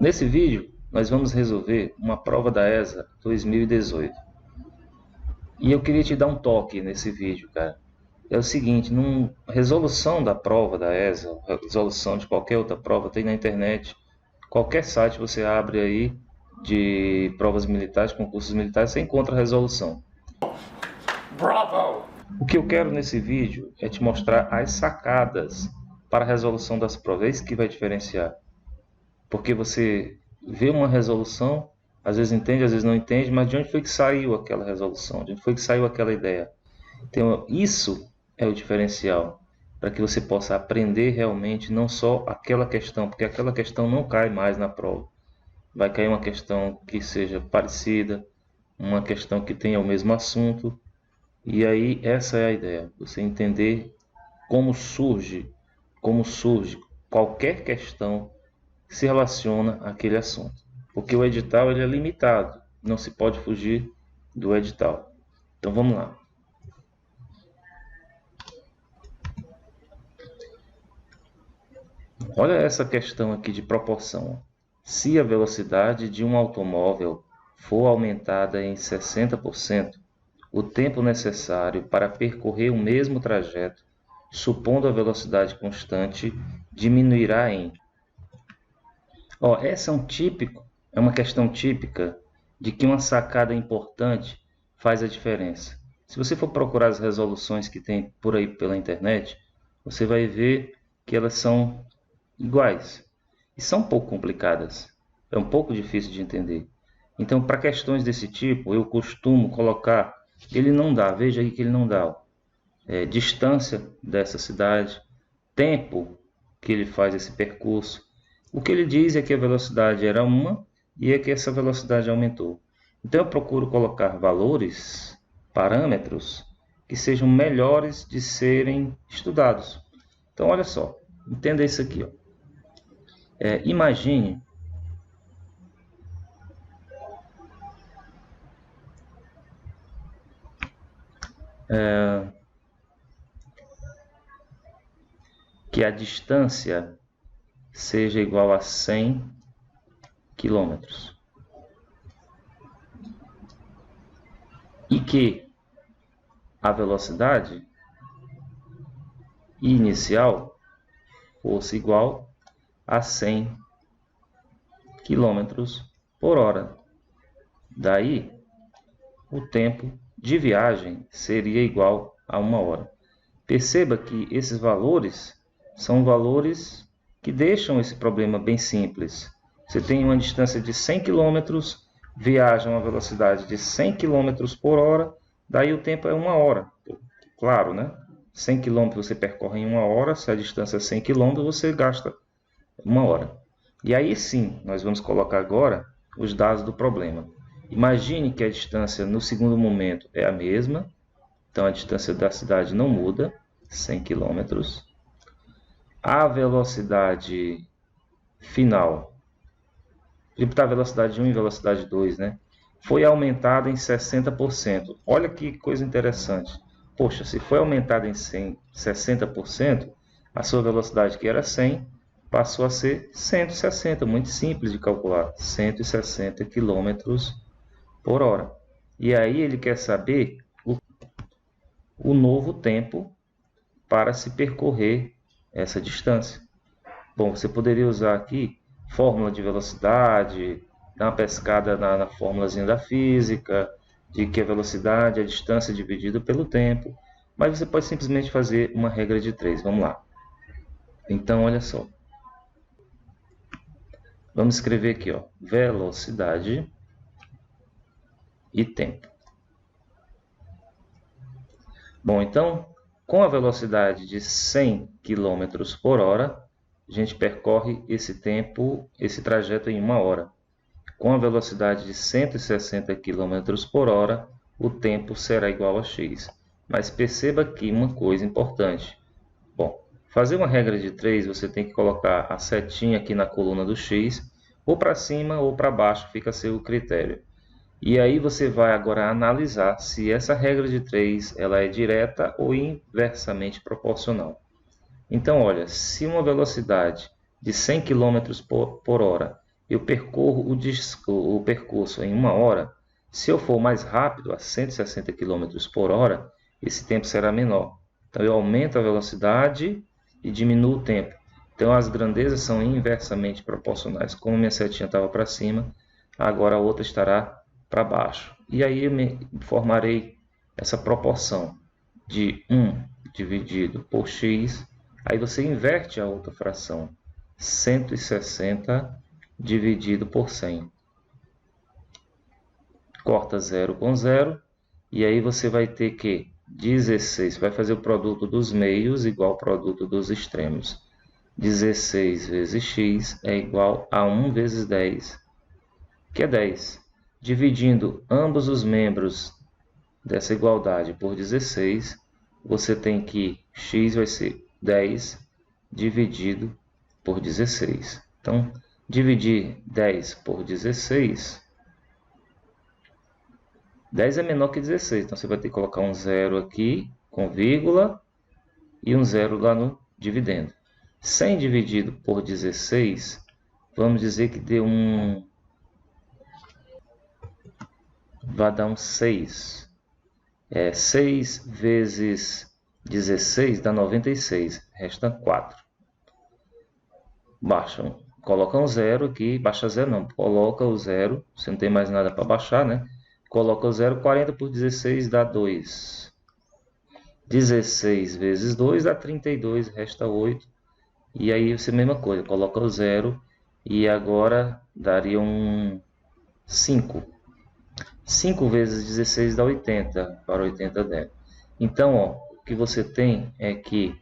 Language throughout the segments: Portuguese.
Nesse vídeo, nós vamos resolver uma prova da ESA 2018. E eu queria te dar um toque nesse vídeo, cara. É o seguinte, resolução da prova da ESA, resolução de qualquer outra prova, tem na internet. Qualquer site você abre aí de provas militares, concursos militares, você encontra a resolução. Bravo! O que eu quero nesse vídeo é te mostrar as sacadas para a resolução das provas. É isso que vai diferenciar. Porque você vê uma resolução, às vezes entende, às vezes não entende, mas de onde foi que saiu aquela resolução? De onde foi que saiu aquela ideia? Então, isso é o diferencial, para que você possa aprender realmente não só aquela questão, porque aquela questão não cai mais na prova. Vai cair uma questão que seja parecida, uma questão que tenha o mesmo assunto, e aí essa é a ideia, você entender como surge qualquer questão que se relaciona àquele assunto. Porque o edital ele é limitado, não se pode fugir do edital. Então vamos lá. Olha essa questão aqui de proporção. Se a velocidade de um automóvel for aumentada em 60%, o tempo necessário para percorrer o mesmo trajeto, supondo a velocidade constante, diminuirá em... Essa é uma questão típica de que uma sacada importante faz a diferença. Se você for procurar as resoluções que tem por aí pela internet, você vai ver que elas são iguais e são um pouco complicadas. É um pouco difícil de entender. Então, para questões desse tipo, eu costumo colocar, ele não dá, veja aí que ele não dá, distância dessa cidade, tempo que ele faz esse percurso. O que ele diz é que a velocidade era 1 e é que essa velocidade aumentou. Então eu procuro colocar valores, parâmetros, que sejam melhores de serem estudados. Então olha só, entenda isso aqui. Imagine que a distância seja igual a 100 quilômetros. E que a velocidade inicial fosse igual a 100 quilômetros por hora. Daí, o tempo de viagem seria igual a 1 hora. Perceba que esses valores são valores que deixam esse problema bem simples. Você tem uma distância de 100 km, viaja a uma velocidade de 100 km por hora, daí o tempo é 1 hora. Claro, né? 100 km você percorre em 1 hora, se a distância é 100 km, você gasta 1 hora. E aí sim, nós vamos colocar agora os dados do problema. Imagine que a distância no segundo momento é a mesma, então a distância da cidade não muda, 100 km. A velocidade final, vou botar a velocidade 1 e velocidade 2, né? Foi aumentada em 60%. Olha que coisa interessante. Poxa, se foi aumentada em 60%, a sua velocidade que era 100 passou a ser 160, muito simples de calcular, 160 km por hora. E aí ele quer saber o novo tempo para se percorrer essa distância. Bom, você poderia usar aqui fórmula de velocidade, dar uma pescada na fórmulazinha da física, de que a velocidade é a distância dividida pelo tempo, mas você pode simplesmente fazer uma regra de 3. Vamos lá. Então, olha só. Vamos escrever aqui, velocidade e tempo. Bom, então, com a velocidade de 100 km por hora, a gente percorre esse trajeto em 1 hora. Com a velocidade de 160 km por hora, o tempo será igual a x. Mas perceba aqui uma coisa importante. Bom, fazer uma regra de 3, você tem que colocar a setinha aqui na coluna do x, ou para cima ou para baixo, fica a seu critério. E aí você vai agora analisar se essa regra de 3 ela é direta ou inversamente proporcional. Então, olha, se uma velocidade de 100 km por hora eu percorro o percurso em 1 hora, se eu for mais rápido, a 160 km por hora, esse tempo será menor. Então eu aumento a velocidade e diminuo o tempo. Então as grandezas são inversamente proporcionais. Como minha setinha estava para cima, agora a outra estará para baixo. E aí eu formarei essa proporção de 1 dividido por x. Aí você inverte a outra fração. 160 dividido por 100. Corta 0 com 0. E aí você vai ter que 16. Vai fazer o produto dos meios igual ao produto dos extremos. 16 vezes x é igual a 1 vezes 10, que é 10. Dividindo ambos os membros dessa igualdade por 16, você tem que x vai ser 10 dividido por 16. Então, dividir 10 por 16, 10 é menor que 16, então você vai ter que colocar um 0 aqui, com vírgula, e um 0 lá no dividendo. 100 dividido por 16, vamos dizer que deu vai dar um 6. 6 vezes 16 dá 96, resta 4. Coloca um 0 aqui, baixa 0 não, coloca o 0, você não tem mais nada para baixar, né? Coloca o 0, 40 por 16 dá 2. 16 vezes 2 dá 32, resta 8. E aí você mesma coisa, coloca o 0 e agora daria um 5. 5 vezes 16 dá 80, para 80 dentro. Então, ó, o que você tem é que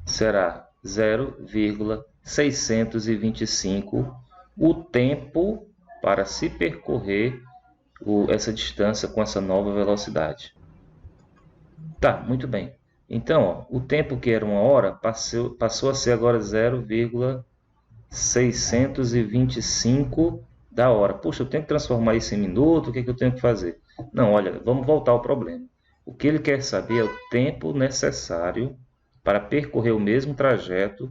será 0,625 o tempo para se percorrer essa distância com essa nova velocidade. Tá, muito bem. Então, ó, o tempo que era 1 hora passou a ser agora 0,625 da hora. Puxa, eu tenho que transformar isso em minuto, o que eu tenho que fazer? Não, olha, vamos voltar ao problema. O que ele quer saber é o tempo necessário para percorrer o mesmo trajeto,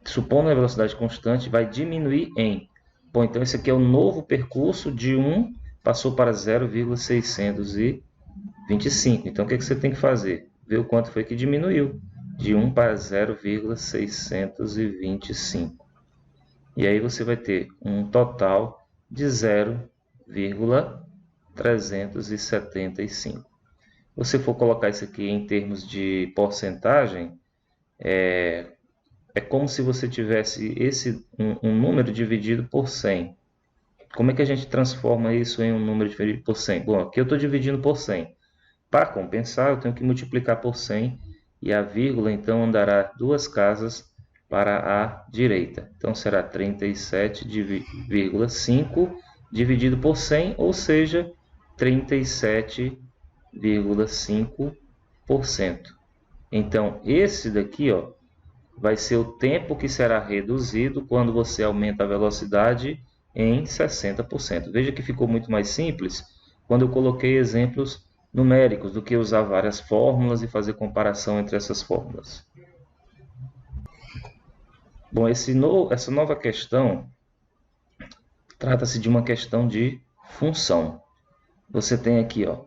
supondo a velocidade constante, vai diminuir em. Bom, então esse aqui é o novo percurso de 1, passou para 0,625. Então o que você tem que fazer? Ver o quanto foi que diminuiu. De 1 para 0,625. E aí você vai ter um total de 0,375. Se você for colocar isso aqui em termos de porcentagem, é como se você tivesse um número dividido por 100. Como é que a gente transforma isso em um número dividido por 100? Bom, aqui eu estou dividindo por 100. Para compensar, eu tenho que multiplicar por 100 e a vírgula então andará 2 casas para a direita. Então será 37,5 dividido por 100, ou seja, 37,5%. Então esse daqui, ó, vai ser o tempo que será reduzido quando você aumenta a velocidade em 60%. Veja que ficou muito mais simples quando eu coloquei exemplos numéricos do que usar várias fórmulas e fazer comparação entre essas fórmulas. Bom, essa nova questão trata-se de uma questão de função. Você tem aqui, ó,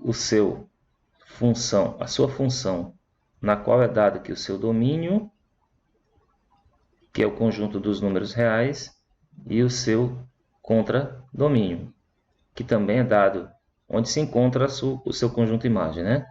a sua função, na qual é dado aqui o seu domínio, que é o conjunto dos números reais, e o seu contradomínio, que também é dado onde se encontra o seu conjunto imagem, né?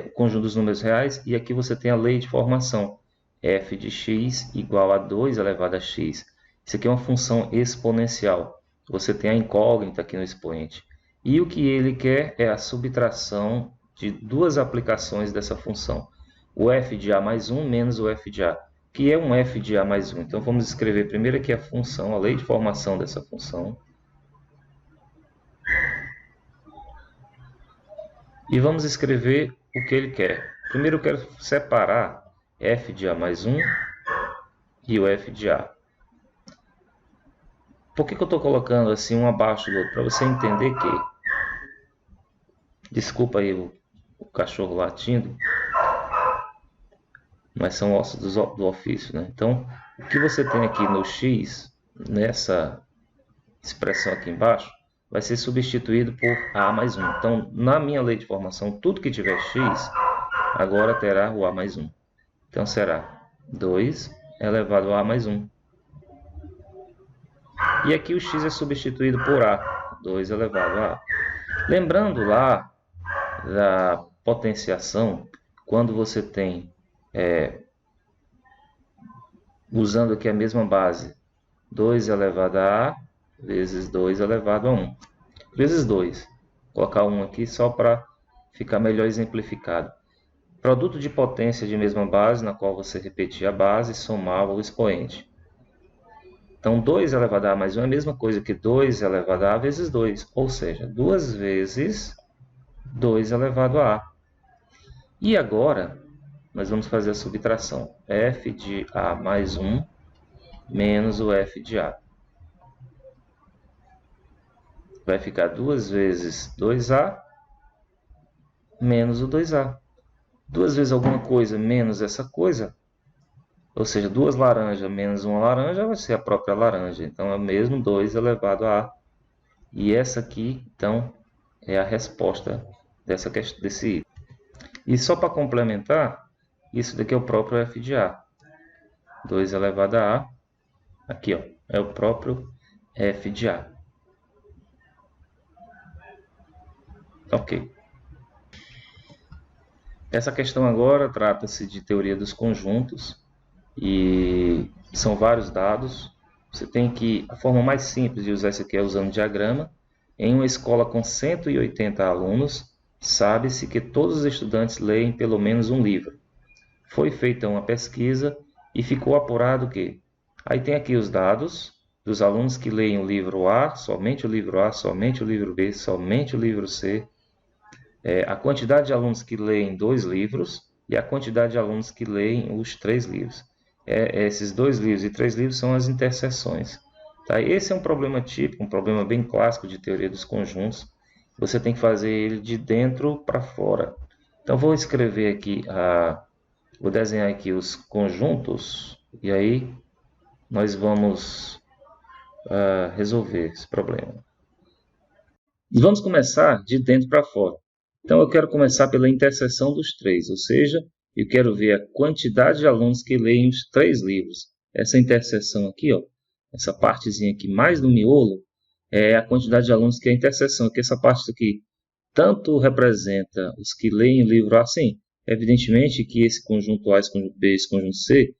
O conjunto dos números reais, e aqui você tem a lei de formação, f de x igual a 2 elevado a x. Isso aqui é uma função exponencial. Você tem a incógnita aqui no expoente. E o que ele quer é a subtração de duas aplicações dessa função. O f de a mais 1 menos o f de a, que é um f de a mais 1. Então vamos escrever primeiro aqui a função, a lei de formação dessa função. E vamos escrever o que ele quer. Primeiro eu quero separar f de a mais 1 e o f de a. Por que eu estou colocando assim um abaixo do outro? Para você entender que... Desculpa aí o cachorro latindo. mas são ossos do ofício, né? Então, o que você tem aqui no x, nessa expressão aqui embaixo, vai ser substituído por a mais 1. Então, na minha lei de formação, tudo que tiver x, agora terá o a mais 1. Então, será 2 elevado a mais 1. E aqui o x é substituído por a, 2 elevado a a. Lembrando lá da potenciação, quando você tem, usando aqui a mesma base, 2 elevado a a vezes 2 elevado a 1, vezes 2. Vou colocar 1 aqui só para ficar melhor exemplificado. Produto de potência de mesma base, na qual você repetia a base e somava o expoente. Então, 2 elevado a a mais 1 é a mesma coisa que 2 elevado a a vezes 2, ou seja, 2 vezes 2 elevado a a. E agora, nós vamos fazer a subtração. F de a mais 1 menos o f de a. Vai ficar 2 vezes 2a menos o 2a. 2 vezes alguma coisa menos essa coisa, ou seja, 2 laranjas menos uma laranja vai ser a própria laranja. Então, é o mesmo 2 elevado a a. E essa aqui, então, é a resposta desse item. E só para complementar, isso daqui é o próprio f de a. 2 elevado a a, aqui ó, é o próprio f de a. Ok. Essa questão agora trata-se de teoria dos conjuntos e são vários dados. Você tem que, a forma mais simples de usar isso aqui é usando diagrama. Em uma escola com 180 alunos, sabe-se que todos os estudantes leem pelo menos um livro. Foi feita uma pesquisa e ficou apurado que... Aí tem aqui os dados dos alunos que leem o livro A, somente o livro A, somente o livro B, somente o livro C. A quantidade de alunos que leem 2 livros e a quantidade de alunos que leem os 3 livros. Esses 2 livros e 3 livros são as interseções. Tá? Esse é um problema típico, um problema bem clássico de teoria dos conjuntos. Você tem que fazer ele de dentro para fora. Então, vou escrever aqui, vou desenhar aqui os conjuntos e aí nós vamos resolver esse problema. E vamos começar de dentro para fora. Então, eu quero começar pela interseção dos 3, ou seja, eu quero ver a quantidade de alunos que leem os 3 livros. Essa interseção aqui, ó, essa partezinha aqui mais no miolo, é a quantidade de alunos que é a interseção, que essa parte aqui tanto representa os que leem o livro A, sim, evidentemente que esse conjunto A, esse conjunto B, esse conjunto C,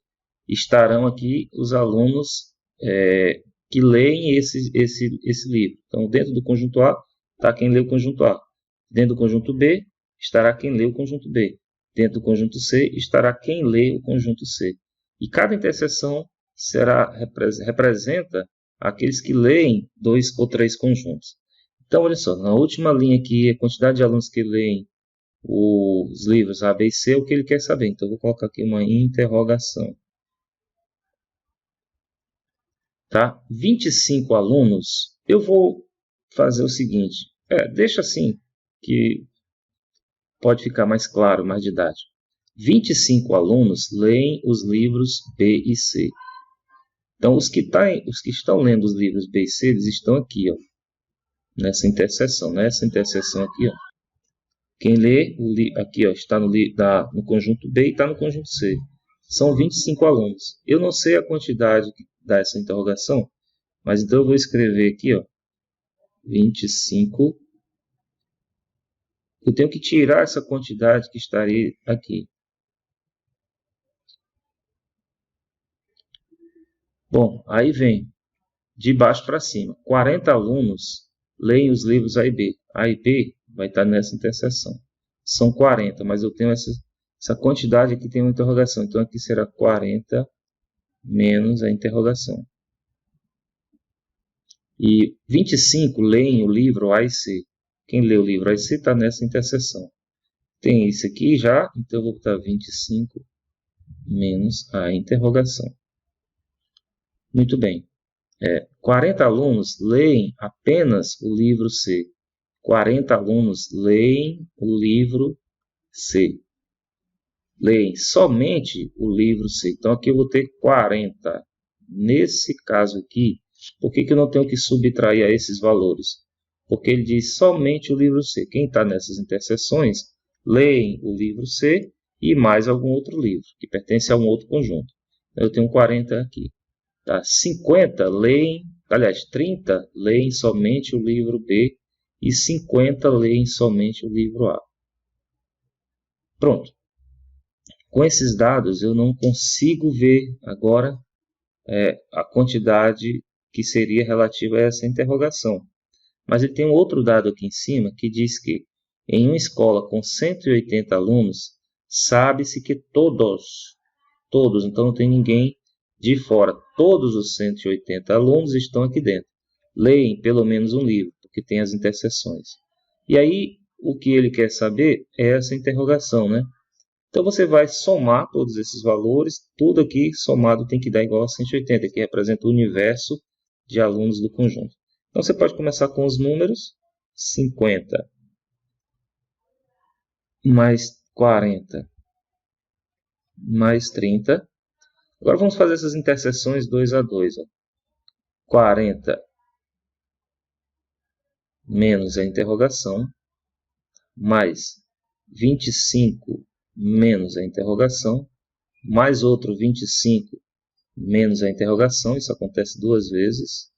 estarão aqui os alunos que leem esse livro. Então, dentro do conjunto A, está quem lê o conjunto A. Dentro do conjunto B, estará quem lê o conjunto B. Dentro do conjunto C, estará quem lê o conjunto C. E cada interseção representa aqueles que leem 2 ou 3 conjuntos. Então, olha só, na última linha aqui, a quantidade de alunos que leem os livros A, B e C é o que ele quer saber. Então, eu vou colocar aqui uma interrogação. Tá? 25 alunos, eu vou fazer o seguinte, deixa assim, que pode ficar mais claro, mais didático. 25 alunos leem os livros B e C. Então, os que estão lendo os livros B e C, eles estão aqui, ó, nessa interseção aqui, ó. Quem lê aqui, ó, está no conjunto B e está no conjunto C. São 25 alunos. Eu não sei a quantidade que dá essa interrogação, mas então eu vou escrever aqui, ó, 25. Eu tenho que tirar essa quantidade que estaria aqui. Bom, aí vem de baixo para cima. 40 alunos leem os livros A e B. A e B vai estar nessa interseção. São 40, mas eu tenho essa quantidade aqui, tem uma interrogação. Então, aqui será 40 menos a interrogação. E 25 leem o livro A e C. Quem lê o livro A e C está nessa interseção. Tem isso aqui já, então eu vou botar 25 menos a interrogação. Muito bem. 40 alunos leem apenas o livro C. 40 alunos leem o livro C. leem somente o livro C. Então, aqui eu vou ter 40. Nesse caso aqui, por que eu não tenho que subtrair a esses valores? Porque ele diz somente o livro C. Quem está nessas interseções, leem o livro C e mais algum outro livro, que pertence a um outro conjunto. Eu tenho 40 aqui. Tá? 50 leem, aliás, 30 leem somente o livro B e 50 leem somente o livro A. Pronto. Com esses dados, eu não consigo ver agora a quantidade que seria relativa a essa interrogação. Mas ele tem um outro dado aqui em cima que diz que em uma escola com 180 alunos, sabe-se que todos, então não tem ninguém de fora, todos os 180 alunos estão aqui dentro. Leem pelo menos um livro, porque tem as interseções. E aí, o que ele quer saber é essa interrogação, né? Então, você vai somar todos esses valores, tudo aqui somado tem que dar igual a 180, que representa o universo de alunos do conjunto. Então, você pode começar com os números, 50 mais 40 mais 30. Agora, vamos fazer essas interseções 2 a 2. 40 menos a interrogação, mais 25 menos a interrogação, mais outro 25 menos a interrogação, isso acontece duas vezes.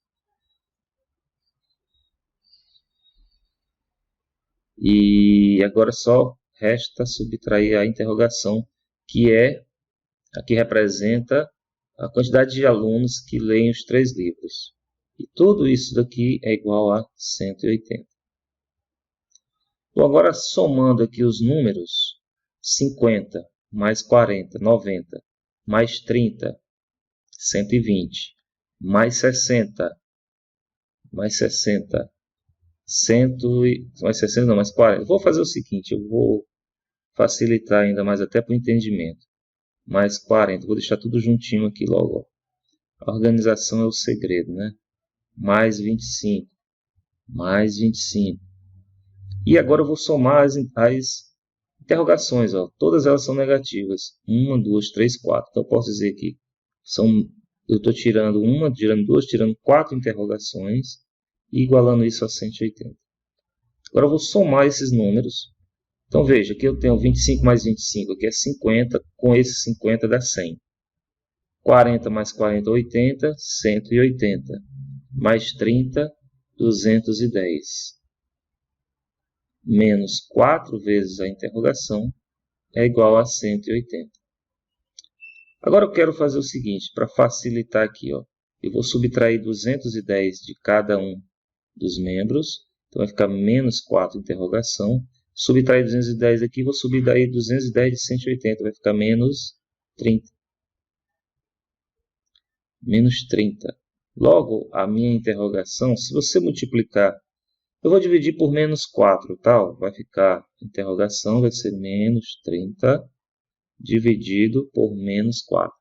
E agora só resta subtrair a interrogação, que é a que representa a quantidade de alunos que leem os 3 livros. E tudo isso daqui é igual a 180. Bom, agora somando aqui os números, 50 mais 40, 90, mais 30, 120, mais 60, mais 60, mais 60 não, mais 40. Vou fazer o seguinte, eu vou facilitar ainda mais até para o entendimento. Mais 40, vou deixar tudo juntinho aqui logo. Ó. A organização é o segredo, né? Mais 25, mais 25. E agora eu vou somar as interrogações, ó. Todas elas são negativas. 1, 2, 3, 4. Então eu posso dizer que eu estou tirando 1, tirando 2, tirando 4 interrogações e igualando isso a 180. Agora eu vou somar esses números. Então veja, aqui eu tenho 25 mais 25, aqui é 50, com esses 50 dá 100. 40 mais 40, 80, 180. Mais 30, 210. Menos 4 vezes a interrogação é igual a 180. Agora eu quero fazer o seguinte, para facilitar aqui, ó, eu vou subtrair 210 de cada um dos membros, então vai ficar menos 4 interrogação. Subtrair 210 aqui, vou subtrair 210 de 180, vai ficar menos 30. Menos 30. Logo, a minha interrogação, se você multiplicar, eu vou dividir por menos 4, tal, vai ficar, interrogação vai ser menos 30 dividido por menos 4.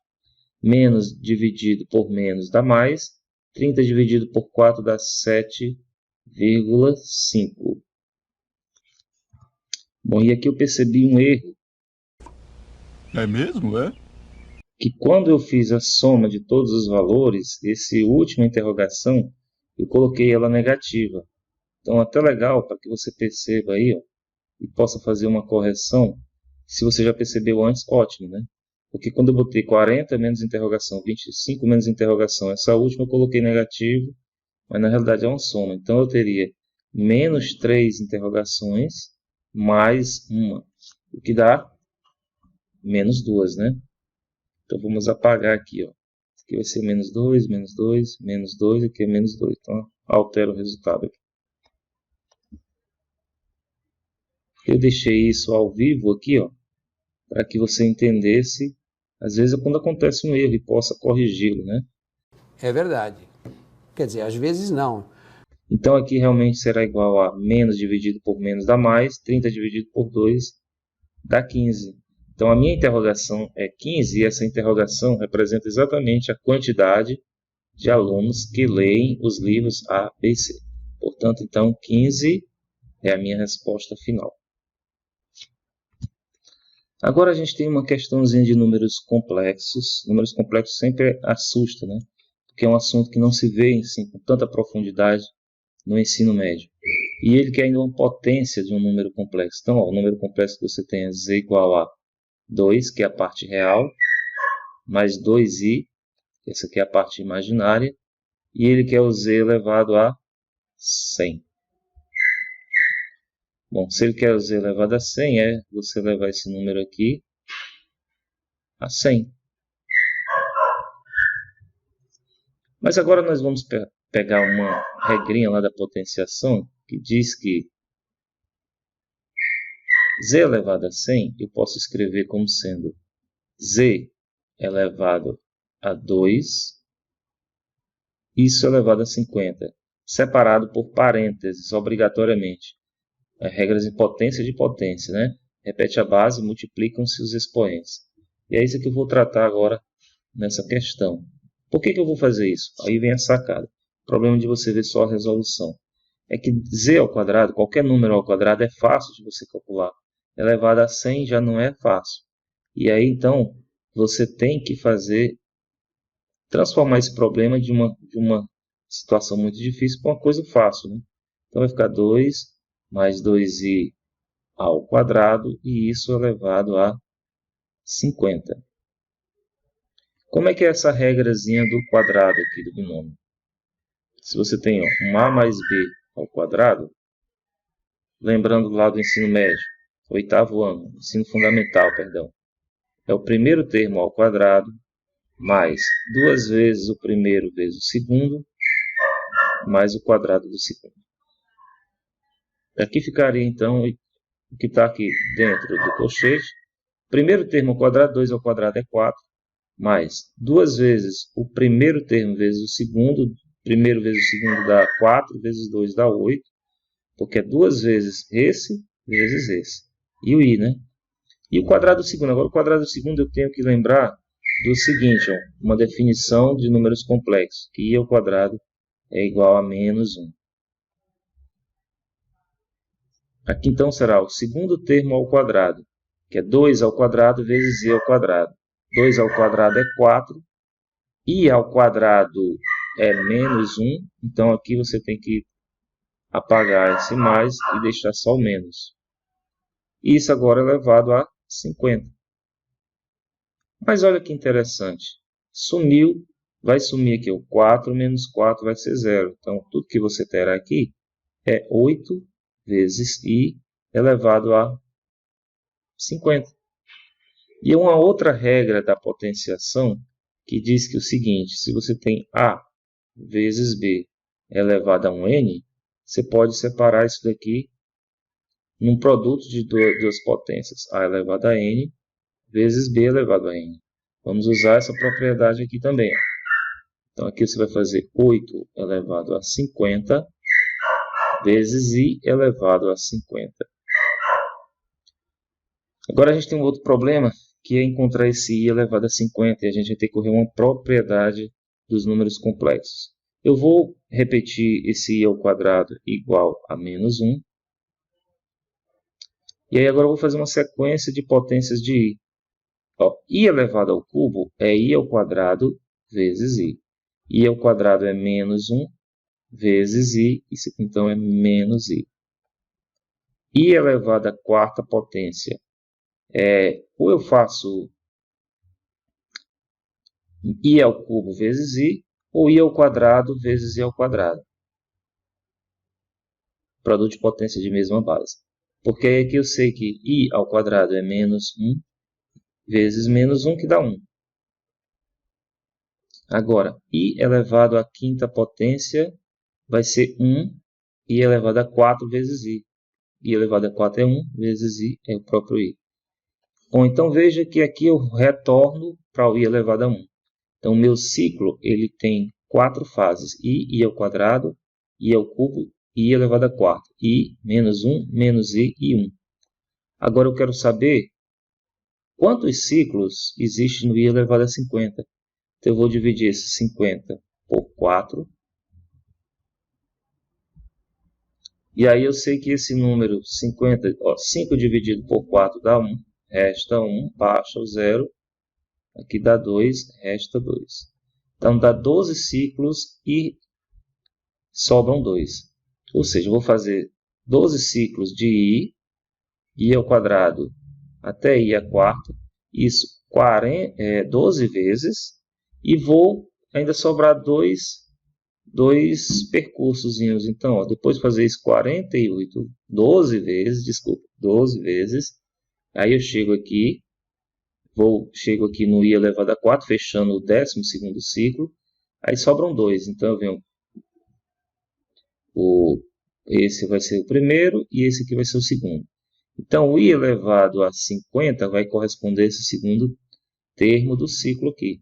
Menos dividido por menos dá mais, 30 dividido por 4 dá 7,5. Bom, e aqui eu percebi um erro. É mesmo, é? Que quando eu fiz a soma de todos os valores, essa última interrogação, eu coloquei ela negativa. Então, até legal para que você perceba aí, ó, e possa fazer uma correção. Se você já percebeu antes, ótimo, né? Porque quando eu botei 40 menos interrogação, 25 menos interrogação, essa última eu coloquei negativo, mas na realidade é uma soma. Então, eu teria menos 3 interrogações mais uma, o que dá menos 2, né? Então, vamos apagar aqui, ó. Aqui vai ser menos 2, menos 2, menos 2, aqui é menos 2. Então, altero o resultado aqui. Eu deixei isso ao vivo aqui, ó, para que você entendesse. Às vezes é quando acontece um erro e possa corrigi-lo, né? É verdade. Quer dizer, às vezes não. Então, aqui realmente será igual a menos dividido por menos dá mais, 30 dividido por 2 dá 15. Então, a minha interrogação é 15 e essa interrogação representa exatamente a quantidade de alunos que leem os livros A, B e C. Portanto, então, 15 é a minha resposta final. Agora a gente tem uma questãozinha de números complexos. Números complexos sempre assusta, né? Porque é um assunto que não se vê assim, com tanta profundidade no ensino médio. E ele quer ainda uma potência de um número complexo. Então, ó, o número complexo que você tem é z igual a 2, que é a parte real, mais 2i, essa aqui é a parte imaginária, e ele quer o z elevado a 100. Bom, se ele quer o z elevado a 100, é você levar esse número aqui a 100. Mas agora nós vamos pegar uma regrinha lá da potenciação, que diz que z elevado a 100, eu posso escrever como sendo z elevado a 2, isso elevado a 50, separado por parênteses, obrigatoriamente. Regras de potência, né? Repete a base, multiplicam-se os expoentes. E é isso que eu vou tratar agora nessa questão. Por que eu vou fazer isso? Aí vem a sacada. O problema de você ver só a resolução é que z ao quadrado, qualquer número ao quadrado, é fácil de você calcular. Elevado a 100 já não é fácil. E aí, então, você tem que transformar esse problema de uma situação muito difícil para uma coisa fácil, né? Então, vai ficar 2 mais 2i ao quadrado, e isso elevado a 50. Como é que é essa regrazinha do quadrado aqui do binômio? Se você tem um a mais b ao quadrado, lembrando lá do ensino médio, oitavo ano, ensino fundamental, perdão, é o primeiro termo ao quadrado, mais 2 vezes o primeiro vezes o segundo, mais o quadrado do segundo. Aqui ficaria, então, o que está aqui dentro do colchete. Primeiro termo ao quadrado, 2 ao quadrado é 4, mais 2 vezes o primeiro termo vezes o segundo, primeiro vezes o segundo dá 4, vezes 2 dá 8, porque é 2 vezes esse, vezes esse. E o i, né? E o quadrado do segundo. Agora, o quadrado do segundo eu tenho que lembrar do seguinte, ó, uma definição de números complexos, que i ao quadrado é igual a menos 1. Aqui, então, será o segundo termo ao quadrado, que é 2 ao quadrado vezes i ao quadrado. 2 ao quadrado é 4, i ao quadrado é menos 1, então aqui você tem que apagar esse mais e deixar só o menos. Isso agora é elevado a 50. Mas olha que interessante, sumiu, vai sumir aqui o 4 menos 4 vai ser 0. Então, tudo que você terá aqui é 8 vezes i elevado a 50. E uma outra regra da potenciação que diz que o seguinte, se você tem a vezes b elevado a um n, você pode separar isso daqui num produto de duas potências, a elevado a n vezes b elevado a n. Vamos usar essa propriedade aqui também. Então, aqui você vai fazer 8 elevado a 50 vezes i elevado a 50. Agora a gente tem um outro problema, que é encontrar esse i elevado a 50, e a gente vai ter que correr uma propriedade dos números complexos. Eu vou repetir esse i ao quadrado igual a menos 1. E aí agora eu vou fazer uma sequência de potências de i. Ó, i elevado ao cubo é i ao quadrado vezes i. I ao quadrado é menos 1 vezes i, isso aqui então é menos i. I elevado à quarta potência ou eu faço i ao cubo vezes i, ou i ao quadrado vezes i ao quadrado. Produto de potência de mesma base. Porque aqui eu sei que i ao quadrado é menos 1 vezes menos 1, que dá 1. Agora, i elevado à quinta potência vai ser 1, i elevado a 4 vezes i. I elevado a 4 é 1, vezes i é o próprio i. Bom, então veja que aqui eu retorno para o i elevado a 1. Então, o meu ciclo ele tem 4 fases. I ao quadrado, i ao cubo, i elevado a 4. I, menos 1, menos i e 1. Agora eu quero saber quantos ciclos existem no i elevado a 50. Então, eu vou dividir esse 50 por 4. E aí eu sei que esse número 50, 5 dividido por 4 dá 1, resta 1, baixa o 0. Aqui dá 2, resta 2. Então, dá 12 ciclos e sobram 2. Ou seja, eu vou fazer 12 ciclos de I ao quadrado até I à quarta. Isso 12 vezes. E vou ainda sobrar dois percursos. Então, ó, depois de fazer isso 12 vezes. Aí eu chego aqui no I elevado a 4, fechando o 12º ciclo. Aí sobram 2. Então, eu venho esse vai ser o primeiro e esse aqui vai ser o segundo. Então, o I elevado a 50 vai corresponder a esse segundo termo do ciclo aqui.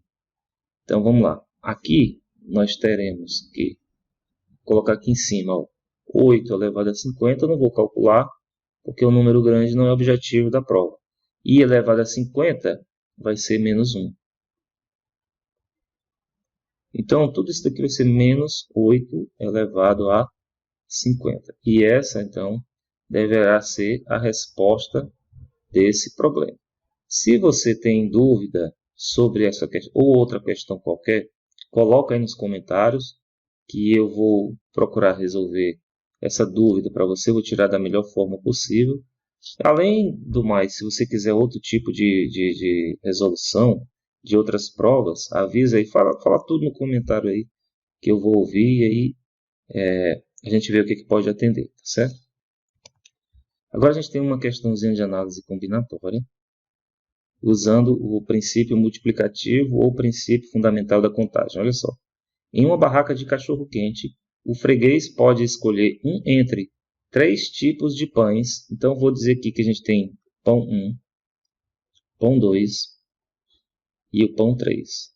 Então, vamos lá. Aqui, nós teremos que colocar aqui em cima, ó, 8 elevado a 50, eu não vou calcular, porque o número grande não é objetivo da prova. I elevado a 50 vai ser menos 1. Então, tudo isso daqui vai ser menos 8 elevado a 50. E essa, então, deverá ser a resposta desse problema. Se você tem dúvida sobre essa questão ou outra questão qualquer, coloca aí nos comentários que eu vou procurar resolver essa dúvida para você, vou tirar da melhor forma possível. Além do mais, se você quiser outro tipo de resolução de outras provas, avisa aí, fala tudo no comentário aí, que eu vou ouvir e aí a gente vê o que pode atender, tá certo? Agora a gente tem uma questãozinha de análise combinatória, usando o princípio multiplicativo ou princípio fundamental da contagem. Olha só. Em uma barraca de cachorro-quente, o freguês pode escolher um entre 3 tipos de pães. Então, vou dizer aqui que a gente tem pão 1, pão 2 e o pão 3.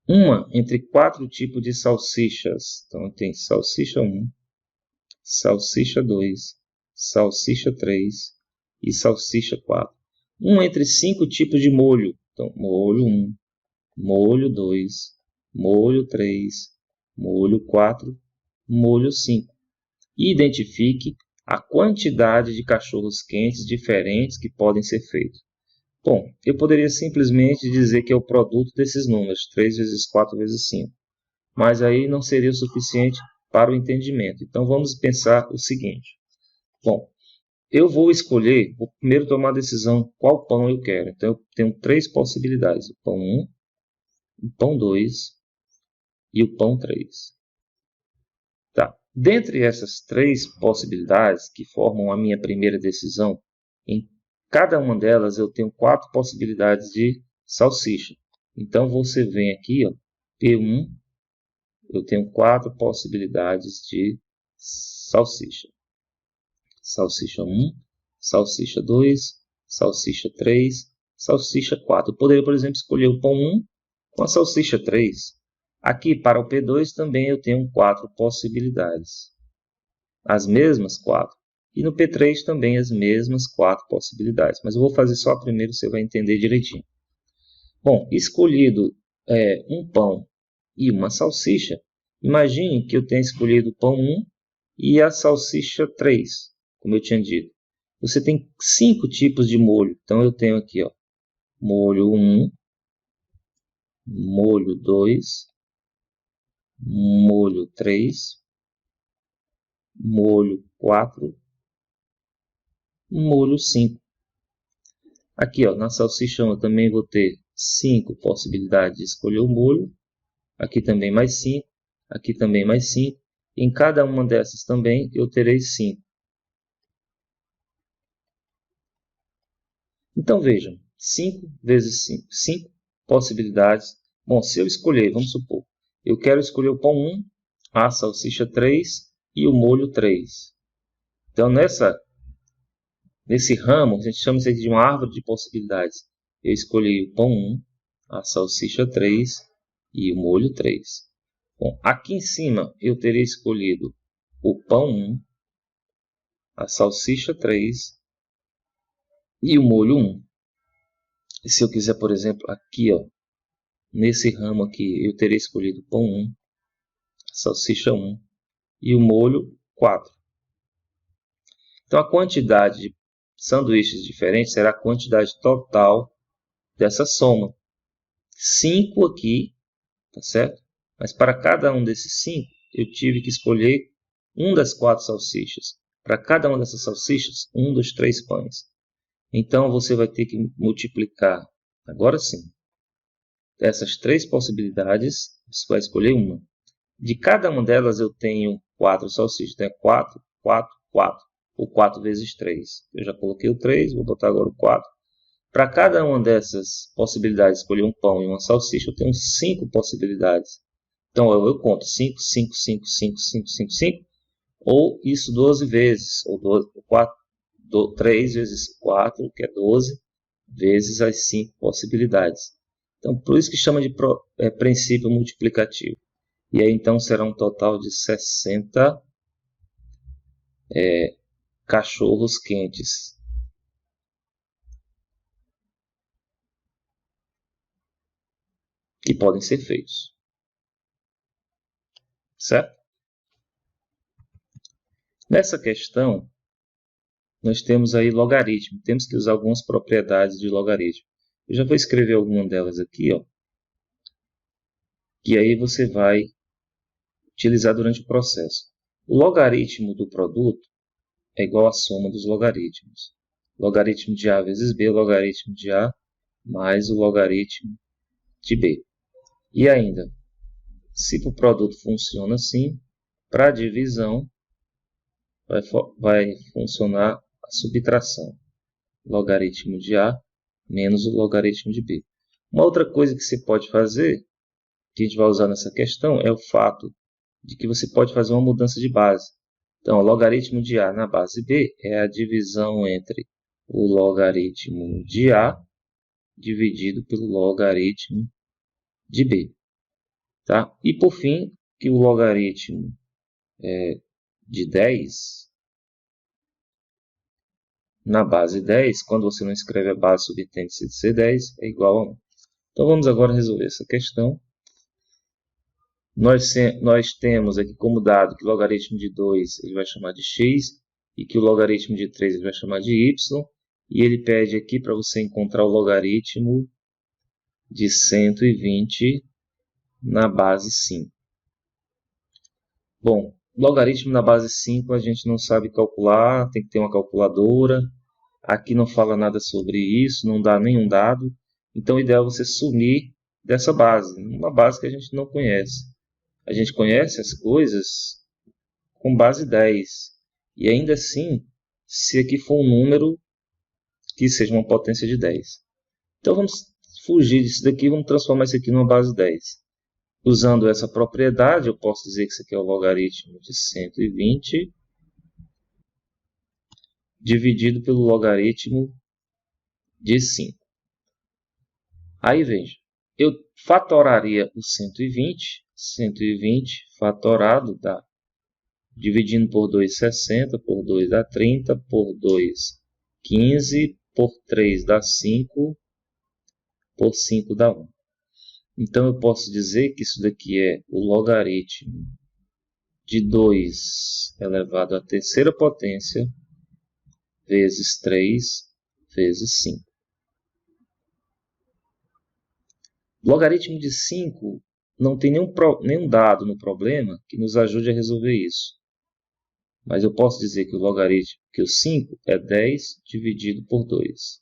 Uma entre 4 tipos de salsichas. Então, tem salsicha 1, salsicha 2, salsicha 3 e salsicha 4. Um entre 5 tipos de molho. Então, molho 1, molho 2, molho 3, molho 4, molho 5. Identifique a quantidade de cachorros quentes diferentes que podem ser feitos. Bom, eu poderia simplesmente dizer que é o produto desses números, 3 vezes 4 vezes 5. Mas aí não seria o suficiente para o entendimento. Então, vamos pensar o seguinte. Bom, eu vou primeiro tomar a decisão qual pão eu quero. Então, eu tenho 3 possibilidades. O pão 1, o pão 2 e o pão 3. Tá. Dentre essas 3 possibilidades que formam a minha primeira decisão, em cada uma delas eu tenho 4 possibilidades de salsicha. Então, você vem aqui, ó, P1, eu tenho 4 possibilidades de salsicha. Salsicha 1, salsicha 2, salsicha 3, salsicha 4. Eu poderia, por exemplo, escolher o pão 1 com a salsicha 3. Aqui, para o P2, também eu tenho 4 possibilidades. As mesmas 4. E no P3 também as mesmas 4 possibilidades. Mas eu vou fazer só a primeira, você vai entender direitinho. Bom, escolhido um pão e uma salsicha, imagine que eu tenha escolhido o pão 1 e a salsicha 3. Como eu tinha dito, você tem 5 tipos de molho. Então, eu tenho aqui, ó, molho 1, molho 2, molho 3, molho 4, molho 5. Aqui, ó, na salsicha eu também vou ter 5 possibilidades de escolher o molho. Aqui também mais 5, aqui também mais 5. Em cada uma dessas também eu terei 5. Então, vejam, 5 vezes 5, 5 possibilidades. Bom, se eu escolher, vamos supor, eu quero escolher o pão 1, a salsicha 3 e o molho 3. Então, nesse ramo, a gente chama isso aqui de uma árvore de possibilidades. Eu escolhi o pão 1, a salsicha 3 e o molho 3. Bom, aqui em cima eu teria escolhido o pão 1, a salsicha 3 e o molho 1. E se eu quiser, por exemplo, aqui, ó, nesse ramo aqui, eu teria escolhido o pão 1, a salsicha 1 e o molho 4. Então, a quantidade de sanduíches diferentes será a quantidade total dessa soma. 5 aqui, tá certo? Mas para cada um desses 5, eu tive que escolher um das 4 salsichas. Para cada uma dessas salsichas, um dos 3 pães. Então, você vai ter que multiplicar, agora sim, essas 3 possibilidades, você vai escolher uma. De cada uma delas, eu tenho 4 salsichas. Então, 4, 4, 4. Ou 4 vezes 3. Eu já coloquei o 3, vou botar agora o 4. Para cada uma dessas possibilidades, escolher um pão e uma salsicha, eu tenho 5 possibilidades. Então, eu conto 5, 5, 5, 5, 5, 5, 5. Ou isso 12 vezes. Ou 12, 4, 3 vezes 4, que é 12, vezes as 5 possibilidades. Então, por isso que chama de princípio multiplicativo. E aí, então, será um total de 60 cachorros quentes. Que podem ser feitos. Certo? Nessa questão, nós temos aí logaritmo. Temos que usar algumas propriedades de logaritmo. Eu já vou escrever alguma delas aqui, ó. Que aí você vai utilizar durante o processo. O logaritmo do produto é igual à soma dos logaritmos. Logaritmo de A vezes B, logaritmo de A mais o logaritmo de B. E ainda, se o produto funciona assim, para a divisão vai funcionar a subtração. Logaritmo de A menos o logaritmo de B. Uma outra coisa que você pode fazer, que a gente vai usar nessa questão, é o fato de que você pode fazer uma mudança de base. Então, o logaritmo de A na base B é a divisão entre o logaritmo de A dividido pelo logaritmo de B. Tá? E, por fim, que o logaritmo de 10 na base 10, quando você não escreve a base, subtende-se de ser 10, é igual a 1. Então, vamos agora resolver essa questão. Nós temos aqui como dado que o logaritmo de 2 ele vai chamar de x, e que o logaritmo de 3 ele vai chamar de y, e ele pede aqui para você encontrar o logaritmo de 120 na base 5. Bom, logaritmo na base 5 a gente não sabe calcular, tem que ter uma calculadora. Aqui não fala nada sobre isso, não dá nenhum dado. Então, o ideal é você sumir dessa base, uma base que a gente não conhece. A gente conhece as coisas com base 10. E ainda assim, se aqui for um número que seja uma potência de 10. Então, vamos fugir disso daqui, vamos transformar isso aqui numa base 10. Usando essa propriedade, eu posso dizer que isso aqui é o logaritmo de 120 dividido pelo logaritmo de 5. Aí, veja, eu fatoraria o 120 fatorado dá, dividindo por 2, 60, por 2 dá 30, por 2, 15, por 3 dá 5, por 5 dá 1. Então, eu posso dizer que isso daqui é o logaritmo de 2 elevado à terceira potência vezes 3 vezes 5. Logaritmo de 5 não tem nenhum dado no problema que nos ajude a resolver isso. Mas eu posso dizer que o logaritmo, que o 5 é 10 dividido por 2.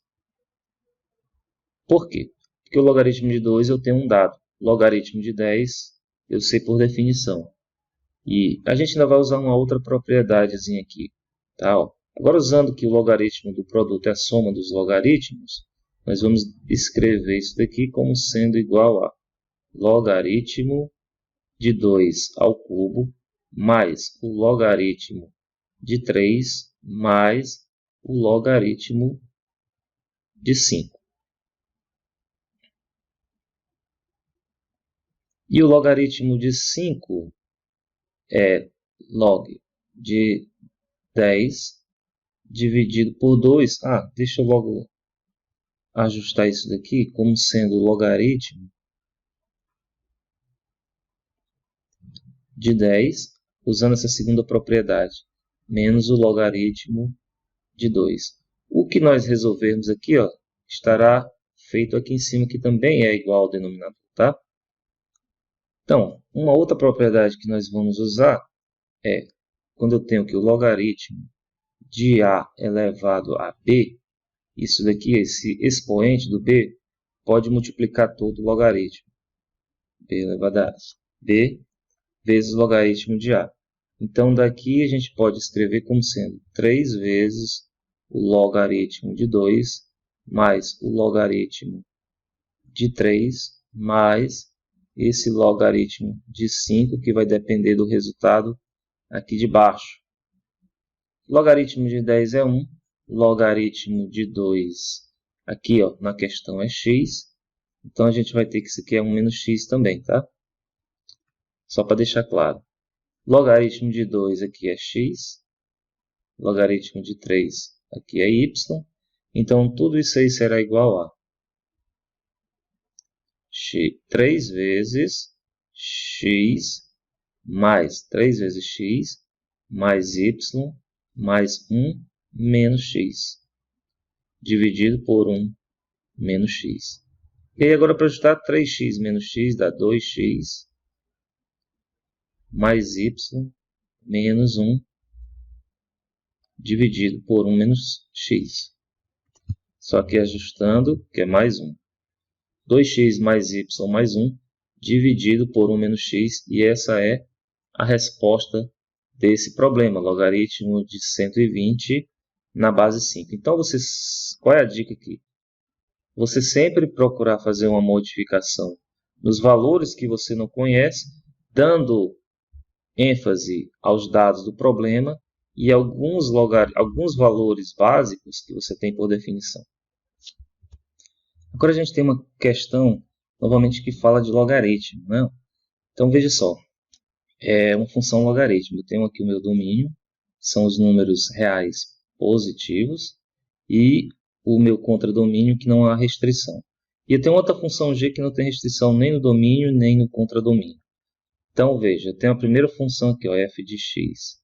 Por quê? Porque o logaritmo de 2 eu tenho um dado. Logaritmo de 10 eu sei por definição. E a gente ainda vai usar uma outra propriedadezinha aqui. Tá? Ó. Agora, usando que o logaritmo do produto é a soma dos logaritmos, nós vamos escrever isso daqui como sendo igual a logaritmo de 2 ao cubo mais o logaritmo de 3 mais o logaritmo de 5. E o logaritmo de 5 é log de 10 dividido por 2. Deixa eu logo ajustar isso daqui como sendo o logaritmo de 10, usando essa segunda propriedade, menos o logaritmo de 2. O que nós resolvermos aqui, ó, estará feito aqui em cima, que também é igual ao denominador, tá? Então, uma outra propriedade que nós vamos usar é, quando eu tenho que o logaritmo de A elevado a B, isso daqui, esse expoente do B, pode multiplicar todo o logaritmo. B elevado a B vezes o logaritmo de A. Então, daqui a gente pode escrever como sendo 3 vezes o logaritmo de 2 mais o logaritmo de 3 mais esse logaritmo de 5, que vai depender do resultado aqui de baixo. Logaritmo de 10 é 1, logaritmo de 2 aqui, ó, na questão é x, então a gente vai ter que isso aqui é 1 menos x também, tá? Só para deixar claro. Logaritmo de 2 aqui é x, logaritmo de 3 aqui é y, então tudo isso aí será igual a 3 vezes x mais 3 vezes x mais y mais 1 menos x, dividido por 1 menos x. E aí agora para ajustar, 3x menos x dá 2x mais y menos 1 dividido por 1 menos x. Só que ajustando, que é mais 1. 2x mais y mais 1 dividido por 1 menos x. E essa é a resposta desse problema, logaritmo de 120 na base 5. Então, qual é a dica aqui? Você sempre procurar fazer uma modificação nos valores que você não conhece, dando ênfase aos dados do problema e alguns valores básicos que você tem por definição. Agora a gente tem uma questão, novamente, que fala de logaritmo, né? Então veja só, é uma função logaritmo. Eu tenho aqui o meu domínio, são os números reais positivos, e o meu contradomínio, que não há restrição. E eu tenho outra função g que não tem restrição nem no domínio nem no contradomínio. Então veja, eu tenho a primeira função aqui, ó, f de x,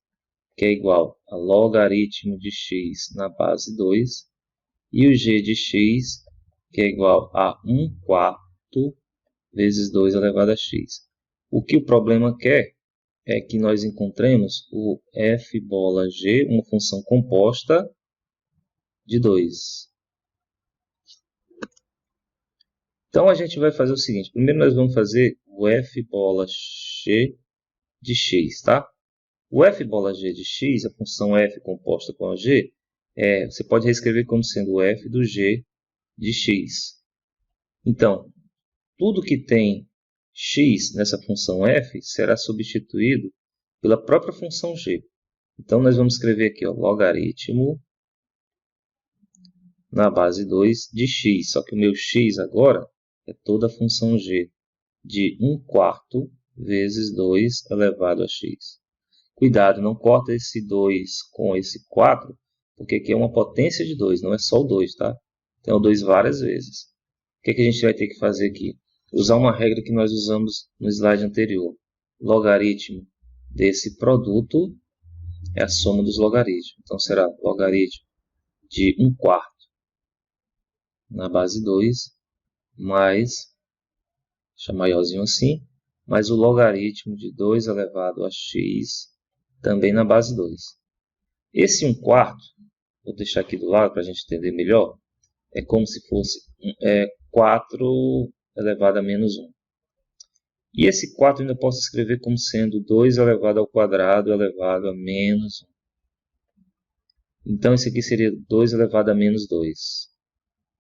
que é igual a logaritmo de x na base 2, e o g de x, que é igual a 1/4 vezes 2 elevado a x. O que o problema quer é que nós encontremos o f bola g, uma função composta de 2. Então a gente vai fazer o seguinte, primeiro nós vamos fazer o f bola g de x, tá? O f bola g de x, a função f composta com a g, você pode reescrever como sendo o f do g de x. Então, tudo que tem x nessa função f será substituído pela própria função g. Então, nós vamos escrever aqui, ó, logaritmo na base 2 de x. Só que o meu x agora é toda a função g de 1/4 vezes 2 elevado a x. Cuidado, não corta esse 2 com esse 4, porque aqui é uma potência de 2, não é só o 2, tá? Tem o 2 várias vezes. O que a gente vai ter que fazer aqui? Usar uma regra que nós usamos no slide anterior. Logaritmo desse produto é a soma dos logaritmos. Então, será logaritmo de 1/4 na base 2, mais, deixa maiorzinho assim, mais o logaritmo de 2 elevado a x, também na base 2. Esse 1/4, vou deixar aqui do lado para a gente entender melhor, é como se fosse 4 elevado a menos 1. E esse 4 ainda posso escrever como sendo 2 elevado ao quadrado elevado a menos 1. Então, isso aqui seria 2 elevado a menos 2.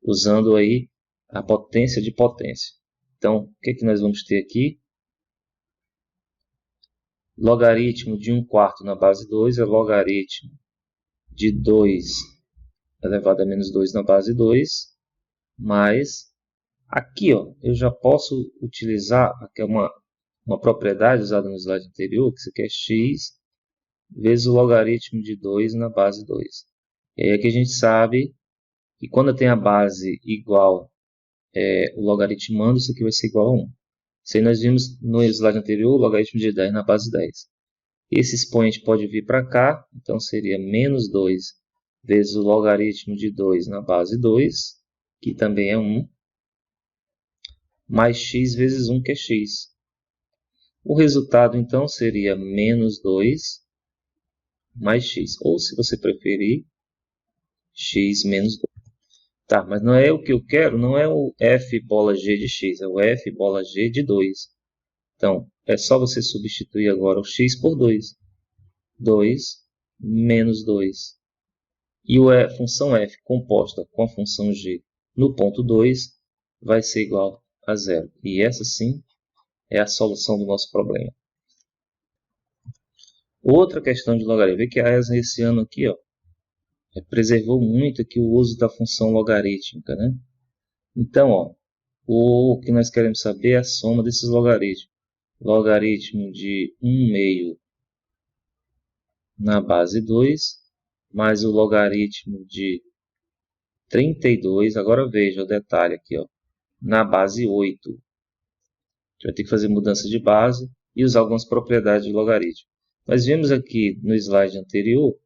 Usando aí a potência de potência. Então, o que nós vamos ter aqui? Logaritmo de 1/4 na base 2 é logaritmo de 2 elevado a menos 2 na base 2, mais, aqui ó, eu já posso utilizar aqui uma propriedade usada no slide anterior, que isso aqui é x vezes o logaritmo de 2 na base 2. E aí aqui a gente sabe que quando tem a base igual o logaritmando, isso aqui vai ser igual a 1. Isso aí nós vimos no slide anterior, o logaritmo de 10 na base 10. Esse expoente pode vir para cá, então seria menos 2 vezes o logaritmo de 2 na base 2, que também é 1, mais x vezes 1, que é x. O resultado, então, seria menos 2 mais x. Ou, se você preferir, x menos 2. Tá, mas não é o que eu quero, não é o f bola g de x, é o f bola g de 2. Então, é só você substituir agora o x por 2. 2 menos 2. E a função f composta com a função g no ponto 2 vai ser igual a 0. E essa sim é a solução do nosso problema. Outra questão de logaritmo. Vê que a ESA esse ano aqui, ó, preservou muito aqui o uso da função logarítmica, né? Então, ó, o que nós queremos saber é a soma desses logaritmos. Logaritmo de 1 meio na base 2, mais o logaritmo de 32. Agora veja o detalhe aqui, ó, na base 8. A gente vai ter que fazer mudança de base e usar algumas propriedades de logaritmo. Nós vimos aqui no slide anterior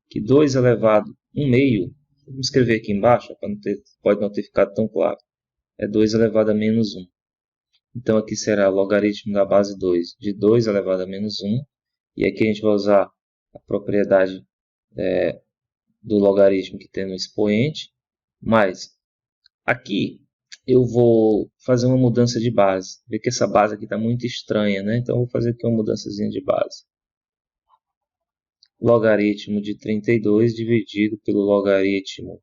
que 2 elevado a 1 meio, vamos escrever aqui embaixo, pode não ter ficado tão claro, é 2 elevado a menos 1. Então aqui será logaritmo da base 2 de 2 elevado a menos 1. E aqui a gente vai usar a propriedade do logaritmo que tem no expoente. Mas aqui eu vou fazer uma mudança de base. Vê que essa base aqui está muito estranha, né? Então eu vou fazer aqui uma mudançazinha de base. Logaritmo de 32 dividido pelo logaritmo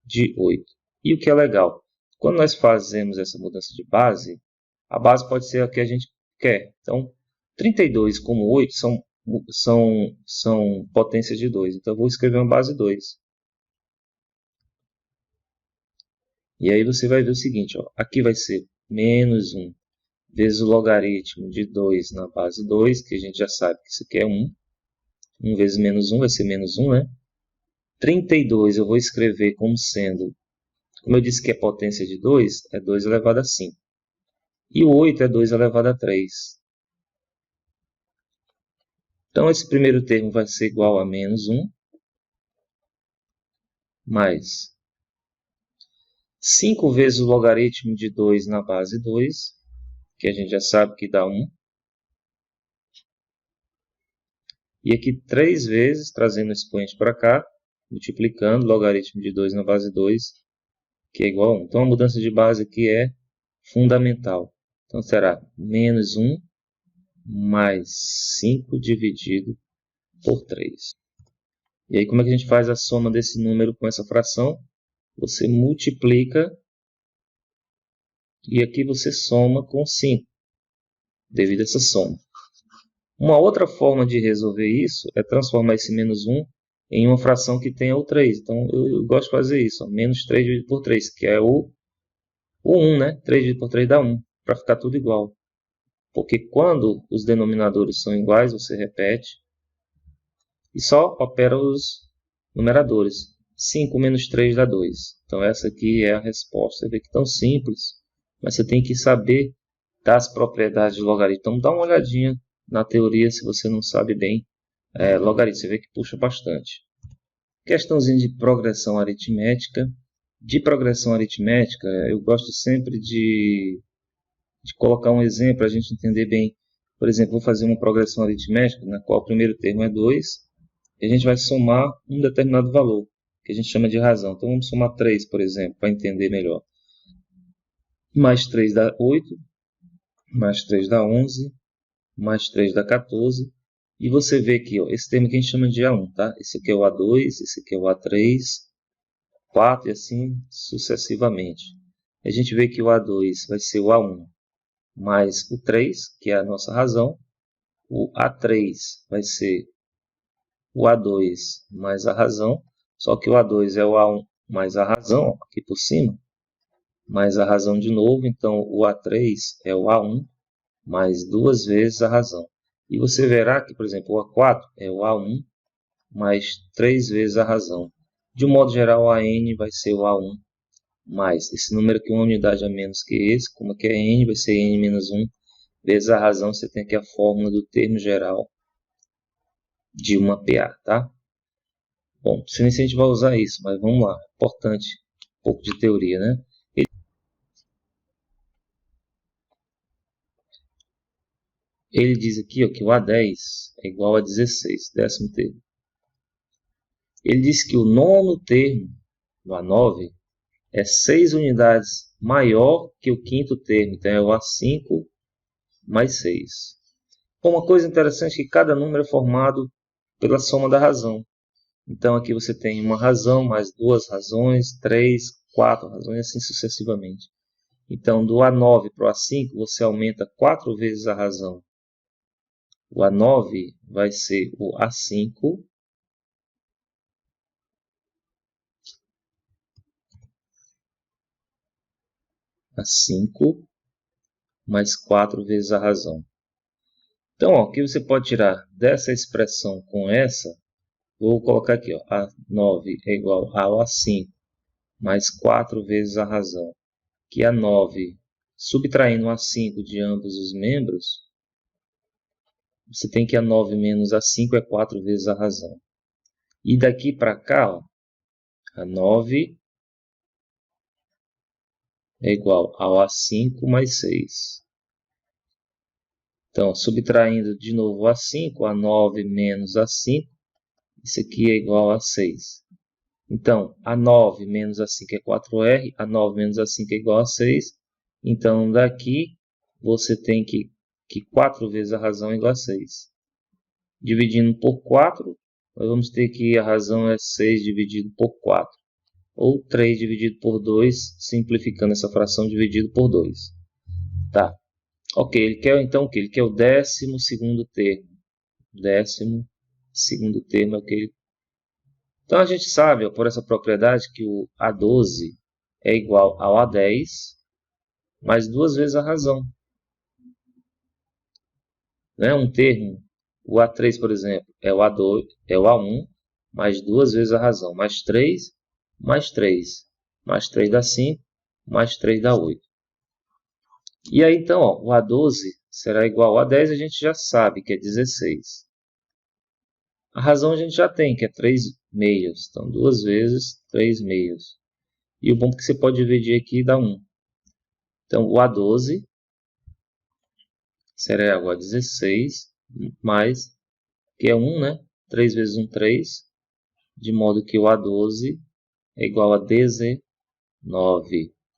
de 8. E o que é legal, quando nós fazemos essa mudança de base, a base pode ser a que a gente quer. Então, 32 como 8 são potências de 2. Então, eu vou escrever uma base 2. E aí você vai ver o seguinte, ó, aqui vai ser menos 1 vezes o logaritmo de 2 na base 2, que a gente já sabe que isso aqui é 1. 1 vezes menos 1 vai ser menos 1, né? 32 eu vou escrever como sendo, como eu disse que é potência de 2, é 2 elevado a 5. E o 8 é 2 elevado a 3. Então, esse primeiro termo vai ser igual a menos 1, mais 5 vezes o logaritmo de 2 na base 2, que a gente já sabe que dá 1. E aqui 3 vezes, trazendo o expoente para cá, multiplicando o logaritmo de 2 na base 2, que é igual a 1. Então, a mudança de base aqui é fundamental. Então, será menos 1 mais 5 dividido por 3. E aí, como é que a gente faz a soma desse número com essa fração? Você multiplica e aqui você soma com 5, devido a essa soma. Uma outra forma de resolver isso é transformar esse menos 1 em uma fração que tenha o 3. Então, eu gosto de fazer isso, ó, menos 3 dividido por 3, que é o 1, né? 3 dividido por 3 dá 1, para ficar tudo igual. Porque quando os denominadores são iguais, você repete e só opera os numeradores. 5 menos 3 dá 2. Então, essa aqui é a resposta. Você vê que é tão simples, mas você tem que saber das propriedades de logaritmo. Então, dá uma olhadinha na teoria se você não sabe bem logaritmo. Você vê que puxa bastante. Questãozinha de progressão aritmética. De progressão aritmética, eu gosto sempre de colocar um exemplo para a gente entender bem. Por exemplo, vou fazer uma progressão aritmética na qual o primeiro termo é 2 e a gente vai somar um determinado valor, que a gente chama de razão. Então, vamos somar 3, por exemplo, para entender melhor. Mais 3 dá 8, mais 3 dá 11, mais 3 dá 14. E você vê aqui, ó, esse termo que a gente chama de A1, tá? Esse aqui é o A2, esse aqui é o A3, 4 e assim sucessivamente. A gente vê que o A2 vai ser o A1 mais o 3, que é a nossa razão. O A3 vai ser o A2 mais a razão. Só que o A2 é o A1 mais a razão, ó, aqui por cima, mais a razão de novo. Então, o A3 é o A1 mais 2 vezes a razão. E você verá que, por exemplo, o A4 é o A1 mais 3 vezes a razão. De um modo geral, o AN vai ser o A1 mais esse número aqui, uma unidade a menos que esse. Como aqui é N, vai ser N menos 1 vezes a razão. Você tem aqui a fórmula do termo geral de uma PA, tá? Bom, se a gente vai usar isso, mas vamos lá, importante, um pouco de teoria, né? Ele diz aqui ó, que o A10 é igual a 16, décimo termo. Ele diz que o nono termo, do A9, é 6 unidades maior que o quinto termo, então é o A5 mais 6. Uma coisa interessante é que cada número é formado pela soma da razão. Então aqui você tem uma razão, mais duas razões, 3, 4 razões, assim sucessivamente. Então do A9 para o A5 você aumenta 4 vezes a razão. O A9 vai ser o A5 mais 4 vezes a razão. Então, ó, o que você pode tirar dessa expressão com essa, vou colocar aqui, ó, A9 é igual ao A5 mais 4 vezes a razão, que A9, subtraindo o A5 de ambos os membros, você tem que A9 menos A5 é 4 vezes a razão. E daqui para cá, ó, A9 é igual ao A5 mais 6. Então, subtraindo de novo A5, A9 menos A5, isso aqui é igual a 6. Então, A9 menos A5 é 4R, A9 menos A5 é igual a 6. Então, daqui você tem que 4 vezes a razão é igual a 6. Dividindo por 4, nós vamos ter que a razão é 6 dividido por 4. Ou 3 dividido por 2, simplificando essa fração dividido por 2. Tá. Ok, ele quer então o que? Ele quer o 12º termo. 12º termo é o que ele... Então a gente sabe, ó, por essa propriedade, que o A12 é igual ao A10 mais 2 vezes a razão. Né? Um termo, o A3, por exemplo, é o A2, é o A1 mais 2 vezes a razão, mais 3, mais 3. Mais 3 dá 5, mais 3 dá 8. E aí então, ó, o A12 será igual ao A10, a gente já sabe que é 16. A razão a gente já tem, que é 3 meios. Então, 2 vezes 3 meios. E o bom é que você pode dividir aqui e dá 1. Então, o A12 será igual a 16, mais, que é 1, né? 3 vezes 1, 3. De modo que o A12 é igual a 19.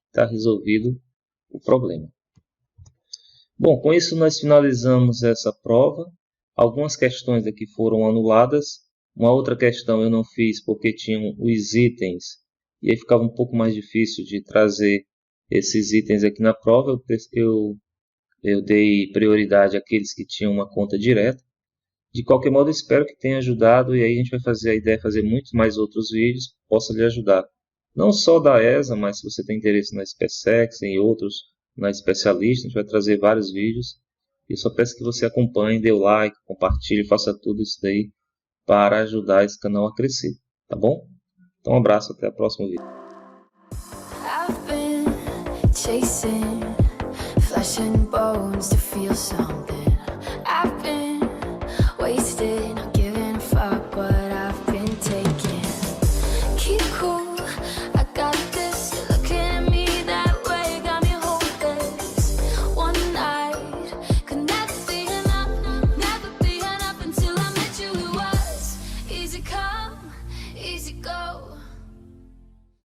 Está resolvido o problema. Bom, com isso nós finalizamos essa prova. Algumas questões aqui foram anuladas. Uma outra questão eu não fiz porque tinham os itens. E aí ficava um pouco mais difícil de trazer esses itens aqui na prova. Eu dei prioridade àqueles que tinham uma conta direta. De qualquer modo, espero que tenha ajudado. E aí a gente vai fazer a ideia de fazer muitos mais outros vídeos que possam lhe ajudar. Não só da ESA, mas se você tem interesse na SpaceX e outros, na Especialista, a gente vai trazer vários vídeos. E só peço que você acompanhe, dê o like, compartilhe, faça tudo isso daí para ajudar esse canal a crescer, tá bom? Então um abraço, até o próximo vídeo. I've been chasing flesh and bones to feel some